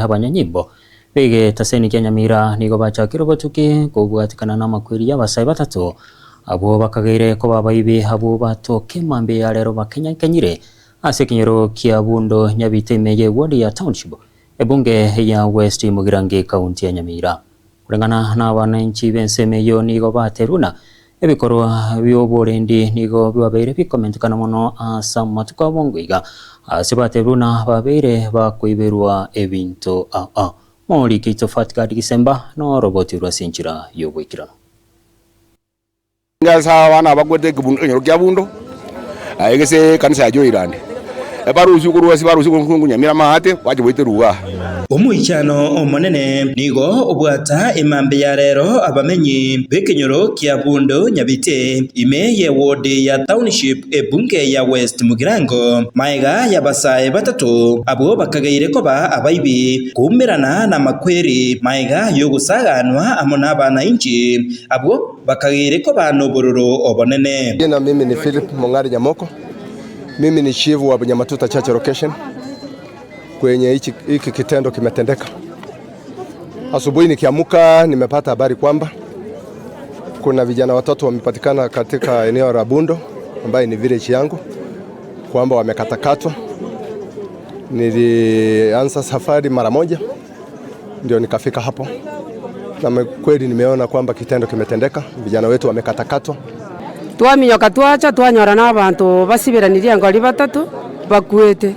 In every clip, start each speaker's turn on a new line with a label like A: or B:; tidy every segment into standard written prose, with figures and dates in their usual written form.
A: abanyanyimbo bege taseni kya Nyamira nigo bachakiro batuki kubwatikana na makwiri y'abasai batatu abo bakagaire ko babayibe abo batoke mambe ya rero bakenya kenyire ase kinyero kya Bundo Nyabite meye ward ya township ebunge ya West Mugirange county ya Nyamira kurengana na abananchi bensemeyo nigo bateruna ebikorwa byoborendi nigo bibabeire bikomentekana muno asa matuka bongwiga asibateruna babeire bakwiberwa ebinto Mori kito fatika Disemba no roboti rwasinchira yobwikirano
B: ngasa wana bagwete kibunyo kya Bundo ayegese kanisa ya Joyland ebaruzi kuruwa sibaruzi kunkungu Nyamira mahate waje boiteruwa
C: Omuichano omonene nigo obwata emambe ya rero abamenyi bekenyoro kya Bundo Nyabite imeye ward ya township ebunge ya West Mugirango maiga ya basae batatu abo bakagaire koba abaibi kumerana na makweri maiga yogusaganwa amona bana inchi abo bakagaire koba nobororo obonene.
D: Jina mimi ni Philip Mongari Nyamoko. Mimi ni chief wa Bunyamatuta Church location. Kwenye hiki kitendo kimetendeka. Asubuhi nikiamuka nimepata habari kwamba kuna vijana watatu wamepatikana katika eneo la Bundo ambaye ni village yangu kwamba wamekatakatwa. Nilianza safari mara moja ndio nikafika hapo. Na kweli nimeona kwamba kitendo kimetendeka, vijana wetu wamekatakatwa.
E: Twaminyoka twacha twanyora n'abantu basibiranirie ngori batatu bakwete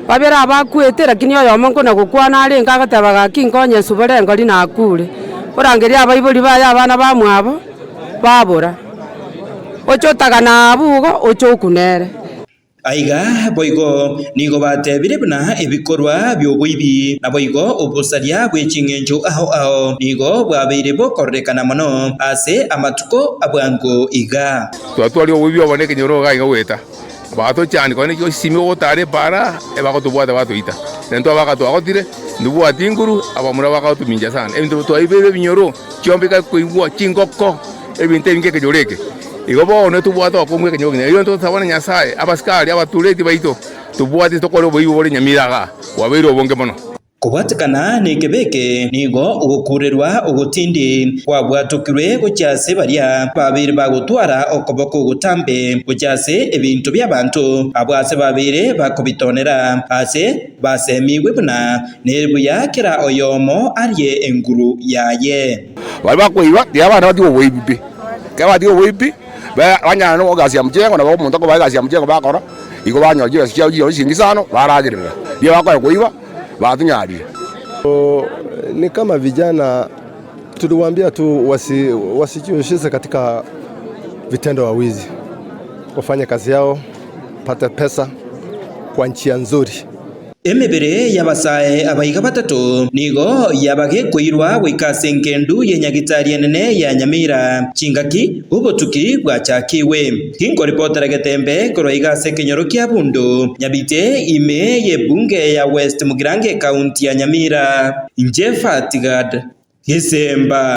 E: babera abakwete lakini oyo mongo na gukwana arenga agatabaga kinkonye subere ngori na akure orangeria abaibori baya abana bamwabo babora ochotaga na abugo ochokunere
C: aiga boigo nigo batebire buna ebikorwa byobuibi na boigo obusaria bw'echingenjo aho nigo bwabeire bokorekana mono ase amatuko abwango iga
B: twatwali obuibi oboneke nyoro ga igweta bato cyane kone cyo simi otare para ebagotubwata batoita nento abagatwagotire ndubwati inguru abamura bagatuminja sana ebintu twaibe binyoro kyombeka kuigwa kingoko ebintu bingeke joreke igobo no tubwata okumwe kenyogne iyo nto tabana Nyasaye abaskari abatuleti baito tubwati tokoro boibo bore Nyamiraga wabeire obonge mono
C: kubwatikana nekebeke nigo ugukurerwa ugutindi wabwatukirwe gucyase baria babiri bagutwara okoboko gutambe gucyase ebintu by'abantu abwase babiri bakobitonera ase basemiwe buna nerbuya kera oyomo ariye enguru yaye
B: bari bakwiba byabana bati obuibi kabati obuibi banyana no gasi ya mjengo na babo muntu ko bagasi ya mjengo bakora iko banyoje cyo cyo singisano baragirira byo bakora kuiba batunyari.
D: Ni kama vijana tuliwaambia tu wasijihusishe katika vitendo wa wizi, wafanye kazi yao, pata pesa kwa njia nzuri.
C: Emebere yabasae abayiga batatu nigo yabage kuirwa wikasengendu yenyagitari enene ya Nyamira chingaki ubotuki bwachakiwe kingo reporter Getembe koroiga sekenyoro kya Bundo Nyabite ime ye bunge ya West Mugirange county ya Nyamira Injefa Tigad Disemba